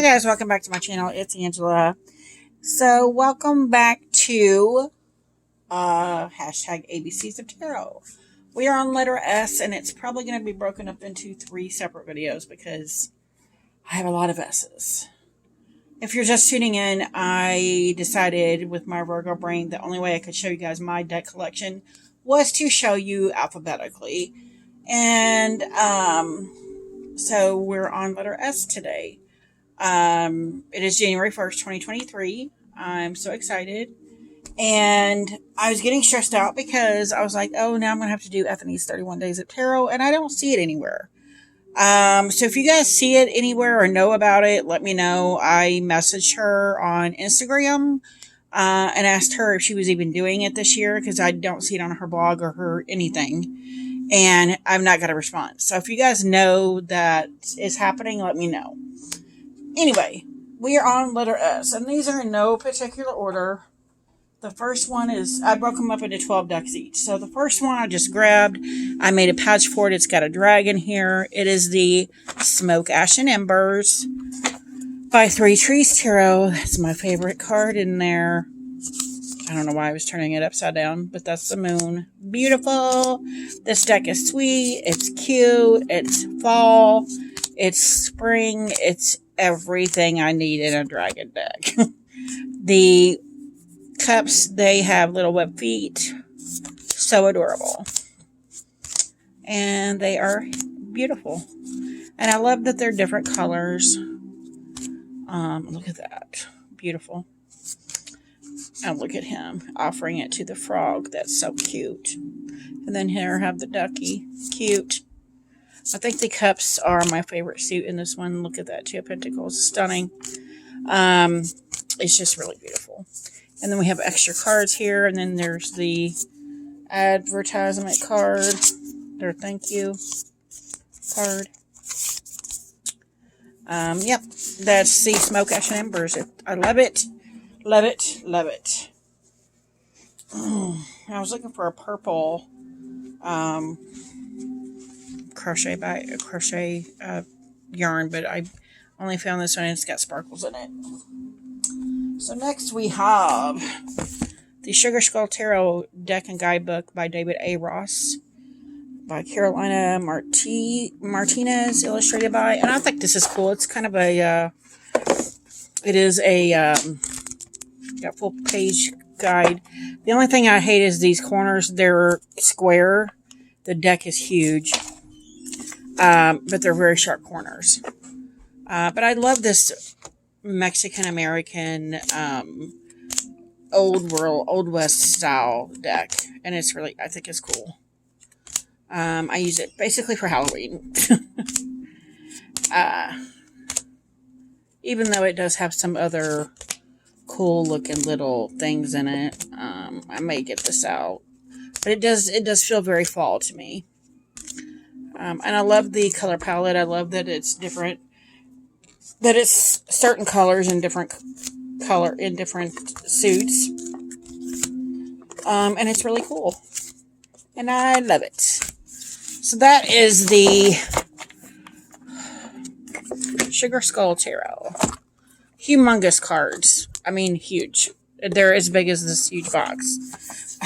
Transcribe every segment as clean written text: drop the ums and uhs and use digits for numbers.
guys, welcome back to my channel. It's Angela. So welcome back to hashtag ABCs of Tarot. We are on letter S, and it's probably going to be broken up into 3 separate videos because I have a lot of S's. If you're just tuning in, I decided with my Virgo brain the only way I could show you guys my deck collection was to show you alphabetically. And so we're on letter S today. It is January 1st, 2023. I'm so excited. And I was getting stressed out because I was like, oh, now I'm going to have to do Anthony's 31 Days of Tarot, and I don't see it anywhere. So if you guys see it anywhere or know about it, let me know. I messaged her on Instagram, and asked her if she was even doing it this year because I don't see it on her blog or her anything. And I've not got a response. So if you guys know that is happening, let me know. Anyway, we are on letter S, and these are in no particular order. The first one is, I broke them up into 12 decks each. So the first one I just grabbed, I made a patch for it. It's got a dragon here. It is the Smoke, Ash, and Embers by Three Trees Tarot. That's my favorite card in there. I don't know why I was turning it upside down, but that's the moon. Beautiful. This deck is sweet. It's cute. It's fall. It's spring. It's everything I need in a dragon deck. The cups, they have little web feet. So adorable. And they are beautiful. And I love that they're different colors. Look at that. Beautiful. And look at him offering it to the frog. That's so cute. And then here I have the ducky. Cute. I think the cups are my favorite suit in this one. Look at that. 2 of Pentacles. Stunning. It's just really beautiful. And then we have extra cards here. And then there's the advertisement card. Their thank you card. Yep. That's the Smoke, Ash, and Embers. I love it. Love it. Love it. I was looking for a purple crochet yarn, but I only found this one and it's got sparkles in it. So next we have the Sugar Skull Tarot Deck and Guidebook by David A. Ross by Carolina Martinez, illustrated by, and I think this is cool. It's kind of a it is a got full page guide. The only thing I hate is these corners. They're square. The deck is huge. But they're very sharp corners. But I love this Mexican-American Old West style deck. And it's really, I think it's cool. I use it basically for Halloween. Even though it does have some other cool looking little things in it. I may get this out. But it does feel very fall to me. And I love the color palette. I love that it's different. That it's certain colors in different suits. And it's really cool. And I love it. So that is the Sugar Skull Tarot. Humongous cards. I mean, huge. They're as big as this huge box.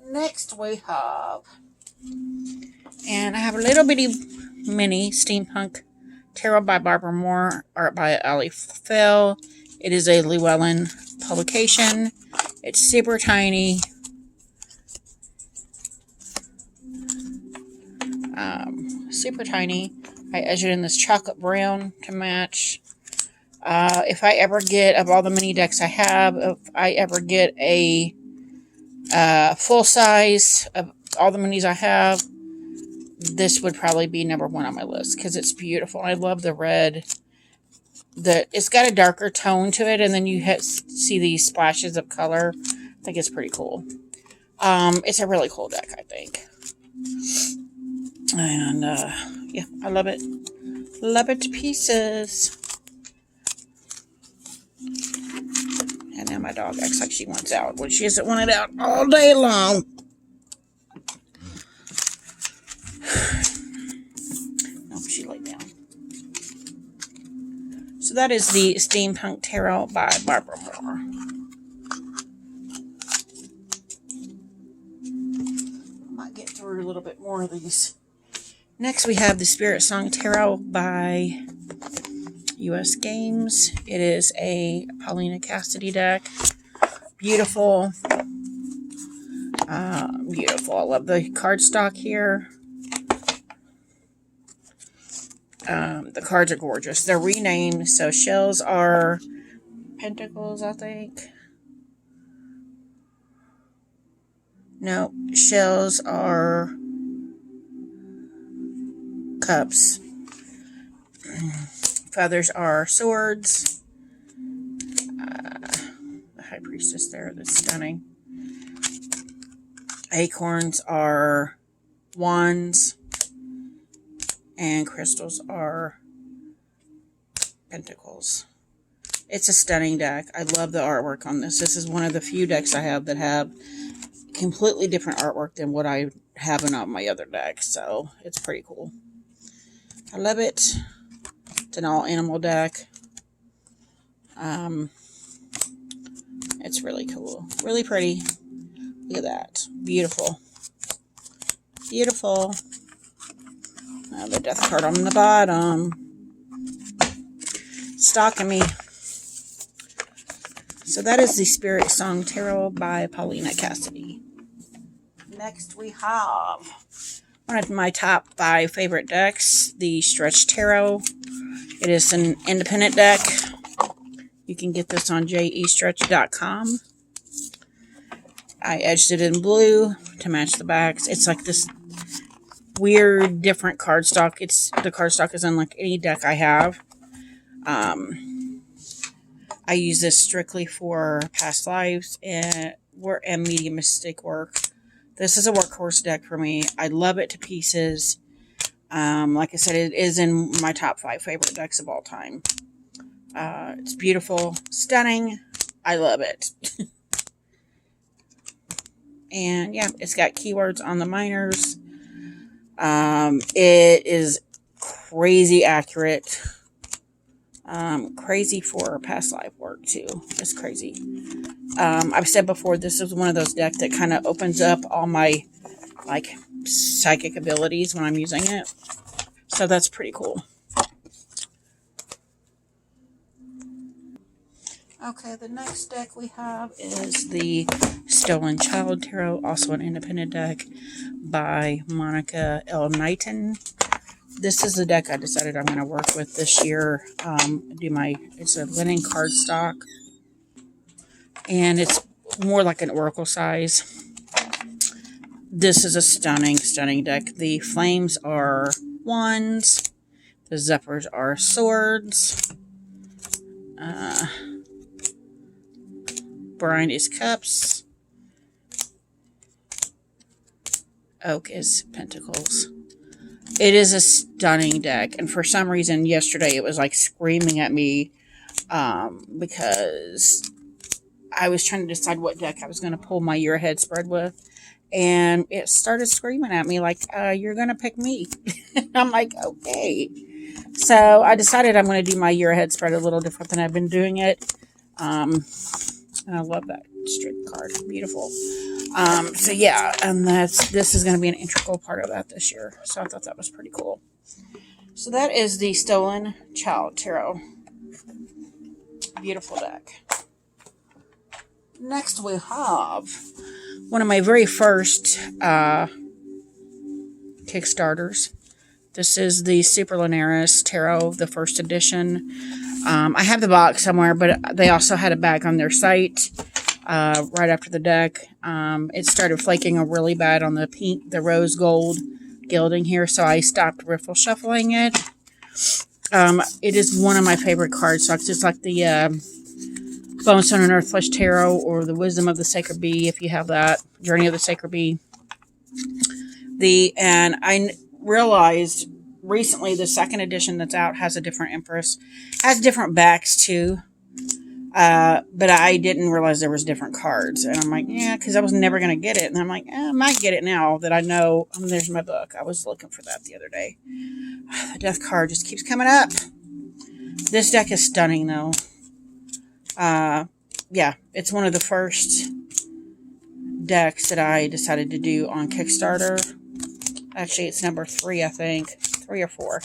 Next we have, and I have a little bitty mini Steampunk Tarot by Barbara Moore, art by Ali Fell. It is a Llewellyn publication. It's super tiny. Super tiny. I edged it in this chocolate brown to match. If I ever get, of all the mini decks I have, if I ever get a full size of all the minis I have, this would probably be number 1 on my list because it's beautiful. I love the red. It's got a darker tone to it, and then you see these splashes of color. I think it's pretty cool. It's a really cool deck, I think. And yeah, I love it. Love it to pieces. And now my dog acts like she wants out when she hasn't wanted out all day long. Nope, she laid down. So that is the Steampunk Tarot by Barbara Moore. I might get through a little bit more of these. Next we have the Spirit Song Tarot by US Games. It is a Paulina Cassidy deck. Beautiful. Beautiful. I love the cardstock here. The cards are gorgeous. They're renamed, so shells are pentacles, I think. No, shells are cups. Feathers are swords. The High Priestess there, that's stunning. Acorns are wands. And crystals are pentacles. It's a stunning deck. I love the artwork on this. This is one of the few decks I have that have completely different artwork than what I have in all my other decks. So it's pretty cool. I love it. It's an all animal deck. It's really cool. Really pretty. Look at that. Beautiful. Beautiful. The death card on the bottom. Stalking me. So that is the Spirit Song Tarot by Paulina Cassidy. Next we have one of my top 5 favorite decks, the Stretch Tarot. It is an independent deck. You can get this on jestretch.com. I edged it in blue to match the backs. It's like this weird, different cardstock. The cardstock is unlike any deck I have. I use this strictly for past lives and mediumistic work. This is a workhorse deck for me. I love it to pieces. Like I said, it is in my top 5 favorite decks of all time. It's beautiful, stunning. I love it. And yeah, it's got keywords on the minors. It is crazy accurate. Crazy for past life work too. It's crazy. I've said before, this is one of those decks that kind of opens up all my like psychic abilities when I'm using it. So that's pretty cool. Okay, the next deck we have is the Stolen Child Tarot, also an independent deck by Monica L. Knighton. This is the deck I decided I'm going to work with this year. It's a linen cardstock, and it's more like an oracle size. This is a stunning, stunning deck. The flames are wands. The zephyrs are swords. Brine is cups. Oak is pentacles. It is a stunning deck, and for some reason yesterday it was like screaming at me because I was trying to decide what deck I was going to pull my year ahead spread with, and it started screaming at me like, you're going to pick me. I'm like, okay. So I decided I'm going to do my year ahead spread a little different than I've been doing it. And I love that strict card. Beautiful. So yeah, and this is going to be an integral part of that this year. So I thought that was pretty cool. So that is the Stolen Child Tarot. Beautiful deck. Next we have one of my very first Kickstarters. This is the Super Linares Tarot, the first edition. I have the box somewhere, but they also had a bag on their site right after the deck. It started flaking really bad on the rose gold gilding here, so I stopped riffle shuffling it. It is one of my favorite cardstocks. It's like the Bone, Stone, and Earthflesh Tarot, or the Wisdom of the Sacred Bee, if you have that. Journey of the Sacred Bee. And I realized recently the second edition that's out has a different Empress. Has different backs too. But I didn't realize there was different cards. And I'm like, yeah, because I was never going to get it. And I'm like, I might get it now that I know. There's my book. I was looking for that the other day. The death card just keeps coming up. This deck is stunning, though. Yeah, it's one of the first decks that I decided to do on Kickstarter. Actually, it's number 3, I think. 3 or 4.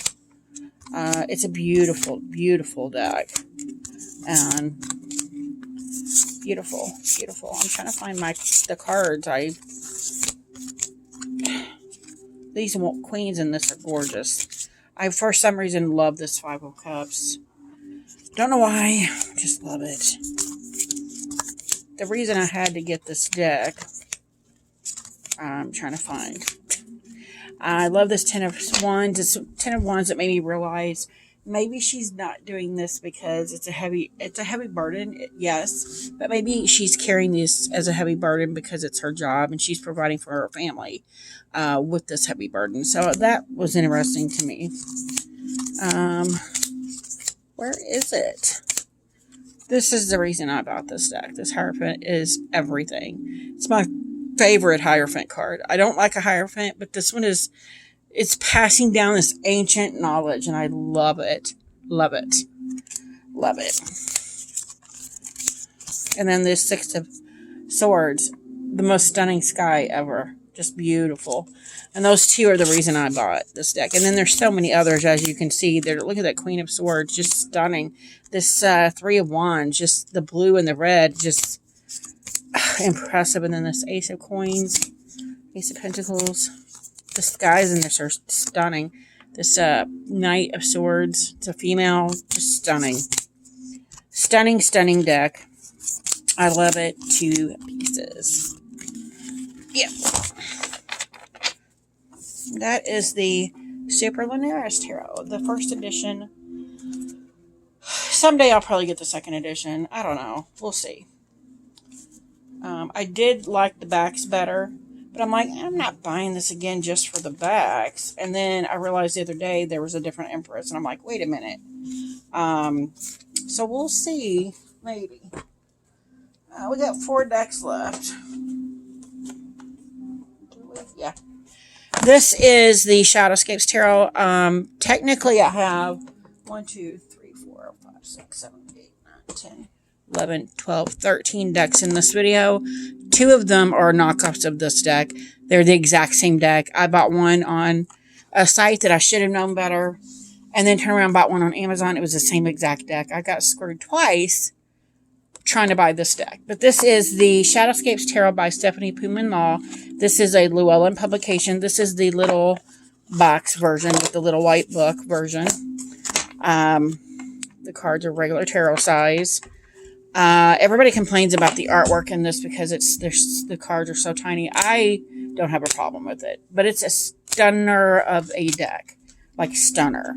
It's a beautiful, beautiful deck. And beautiful, beautiful. I'm trying to find the cards. These queens in this are gorgeous. I, for some reason, love this 5 of Cups. Don't know why. Just love it. The reason I had to get this deck, I'm trying to find. I love this 10 of Wands. It's 10 of Wands that made me realize maybe she's not doing this because it's a heavy burden. Yes, but maybe she's carrying this as a heavy burden because it's her job and she's providing for her family with this heavy burden. So that was interesting to me. Where is it? This is the reason I bought this deck. This Hierophant is everything. It's my favorite Hierophant card. I don't like a Hierophant, but this one is, it's passing down this ancient knowledge, and I love it. Love it. Love it. And then this 6 of Swords, the most stunning sky ever. Just beautiful. And those 2 are the reason I bought this deck. And then there's so many others, as you can see. Look at that Queen of Swords, just stunning. This 3 of Wands, just the blue and the red, just impressive. And then this Ace of Coins, Ace of Pentacles. The skies in this are stunning. This Knight of Swords, it's a female, just stunning. Stunning, stunning deck. I love it to pieces. Yep. That is the Super Lunaris Tarot, the first edition. Someday I'll probably get the second edition. I don't know. We'll see. I did like the backs better, but I'm like, I'm not buying this again just for the backs. And then I realized the other day there was a different Empress, and I'm like, wait a minute. So we'll see. Maybe. We got 4 decks left. Yeah. This is the Shadowscapes Tarot. Technically, I have 1, 2, 3, 4, 5, 6, 7, 8, 9, 10, 11, 12, 13 decks in this video. 2 of them are knockoffs of this deck. They're the exact same deck. I bought one on a site that I should have known better, and then turned around and bought one on Amazon. It was the same exact deck. I got screwed twice trying to buy this deck. But this is the Shadowscapes Tarot by Stephanie Pooman Law. This is a Llewellyn publication. This is the little box version with the little white book version. The cards are regular tarot size. Everybody complains about the artwork in this because the cards are so tiny. I don't have a problem with it. But it's a stunner of a deck. Like stunner.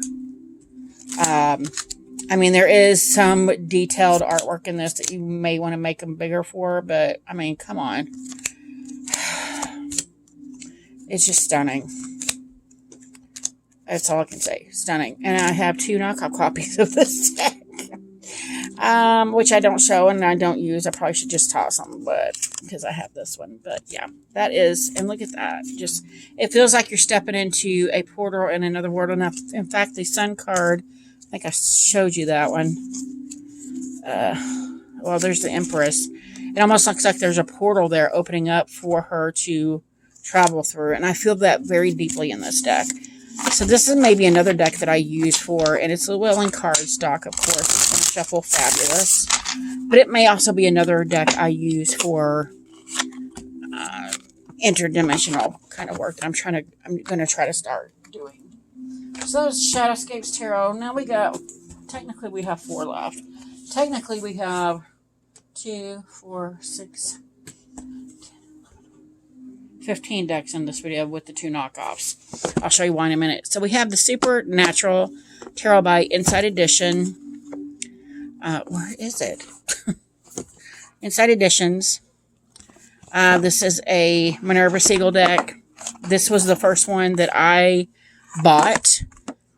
I mean, there is some detailed artwork in this that you may want to make them bigger for, but, I mean, come on. It's just stunning. That's all I can say. Stunning. And I have 2 knockoff copies of this deck. Which I don't show and I don't use. I probably should just toss them, but because I have this one. But, yeah, that is, and look at that. Just, it feels like you're stepping into a portal in another world. And in fact, the Sun card, I think I showed you that one. Well, there's the Empress. It almost looks like there's a portal there opening up for her to travel through. And I feel that very deeply in this deck. So this is maybe another deck that I use for, and it's Llewellyn cardstock, of course. It's going to shuffle fabulous. But it may also be another deck I use for interdimensional kind of work that I'm going to try to start doing. So that was Shadowscapes Tarot. Now technically we have 4 left. Technically we have 2, 4, 6, 15 decks in this video with the 2 knockoffs. I'll show you why in a minute. So we have the Supernatural Tarot by Inside Edition. Where is it? Inside Editions. This is a Minerva Siegel deck. This was the first one that I bought,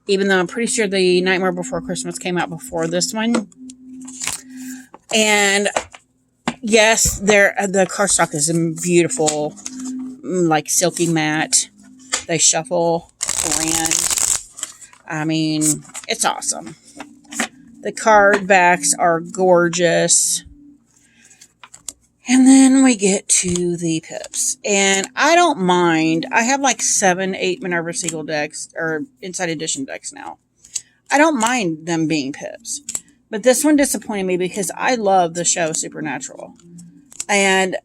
even though I'm pretty sure the Nightmare Before Christmas came out before this one. And yes, the cardstock is beautiful, like silky matte. They shuffle around. I mean, it's awesome. The card backs are gorgeous. And then we get to the pips. And I don't mind. I have like 7, 8 Minerva Siegel decks, or Inside Edition decks now. I don't mind them being pips. But this one disappointed me because I love the show Supernatural. And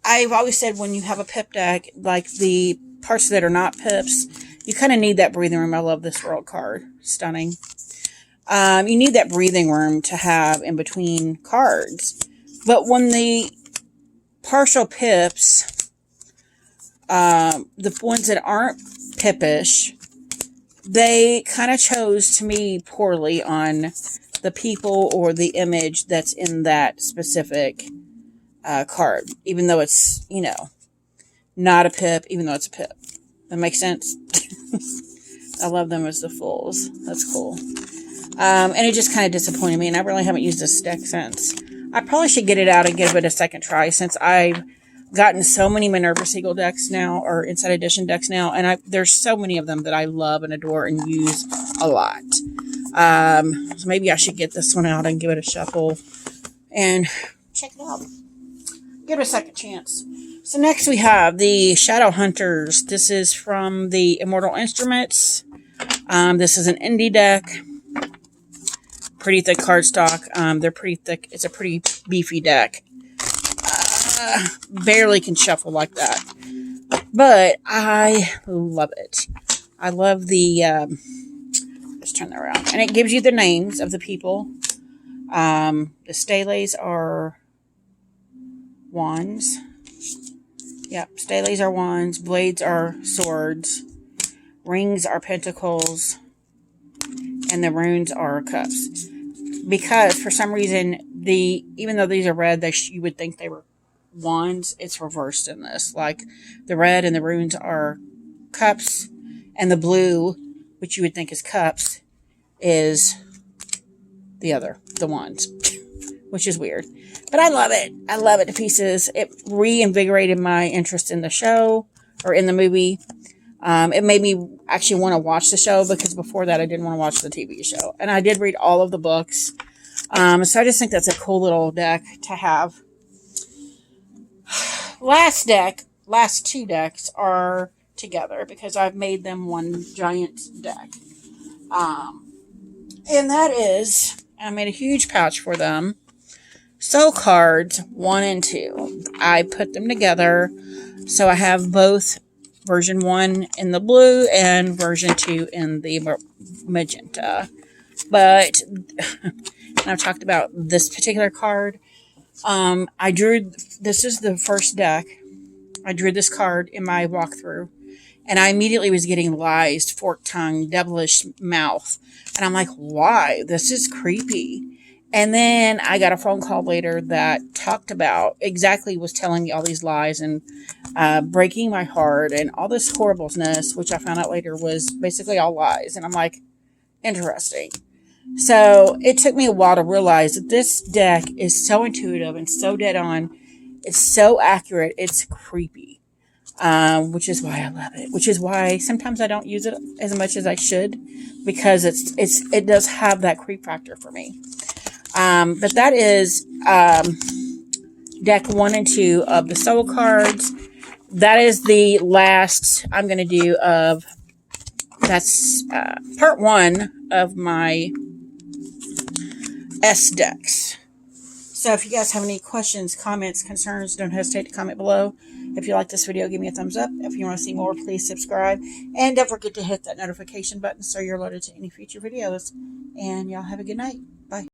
I've always said when you have a pip deck, like the parts that are not pips, you kind of need that breathing room. I love this World card. Stunning. You need that breathing room to have in between cards. But when the partial pips, the ones that aren't pippish, they kind of chose, to me, poorly on the people or the image that's in that specific card. Even though it's, you know, not a pip, even though it's a pip. That makes sense? I love them as the Fools. That's cool. And it just kind of disappointed me, and I really haven't used this deck since. I probably should get it out and give it a second try, since I've gotten so many Minerva Siegel decks now, or Inside Edition decks now, and there's so many of them that I love and adore and use a lot. So maybe I should get this one out and give it a shuffle and check it out. Give it a second chance. So next we have the Shadow Hunters. This is from the Immortal Instruments. This is an indie deck. Pretty thick cardstock. They're pretty thick. It's a pretty beefy deck. Barely can shuffle like that. But I love it. I love the... let's turn that around. And it gives you the names of the people. The steles are wands. Yep, steles are wands. Blades are swords. Rings are pentacles. And the runes are cups. Because for some reason, even though these are red, you would think they were wands. It's reversed in this. Like the red and the runes are cups, and the blue, which you would think is cups, is the wands, which is weird. But I love it. I love it to pieces. It reinvigorated my interest in the show, or in the movie. It made me actually want to watch the show, because before that I didn't want to watch the TV show. And I did read all of the books. So I just think that's a cool little deck to have. Last two decks are together because I've made them one giant deck. And that is, I made a huge pouch for them. Soul Cards 1 and 2. I put them together. So I have both version 1 in the blue and version 2 in the magenta. But I've talked about this particular card. This is the first deck. I drew this card in my walkthrough, and I immediately was getting lies, forked tongue, devilish mouth. And I'm like, why? This is creepy. And then I got a phone call later that talked about was telling me all these lies and breaking my heart and all this horribleness, which I found out later was basically all lies. And I'm like, interesting. So it took me a while to realize that this deck is so intuitive and so dead on. It's so accurate. It's creepy, which is why I love it. Which is why sometimes I don't use it as much as I should, because it does have that creep factor for me. But that is deck 1 and 2 of the Soul Cards. That is the last I'm going to do of, that's part 1 of my S decks. So if you guys have any questions, comments, concerns, don't hesitate to comment below. If you like this video, give me a thumbs up. If you want to see more, please subscribe. And don't forget to hit that notification button so you're alerted to any future videos. And y'all have a good night. Bye.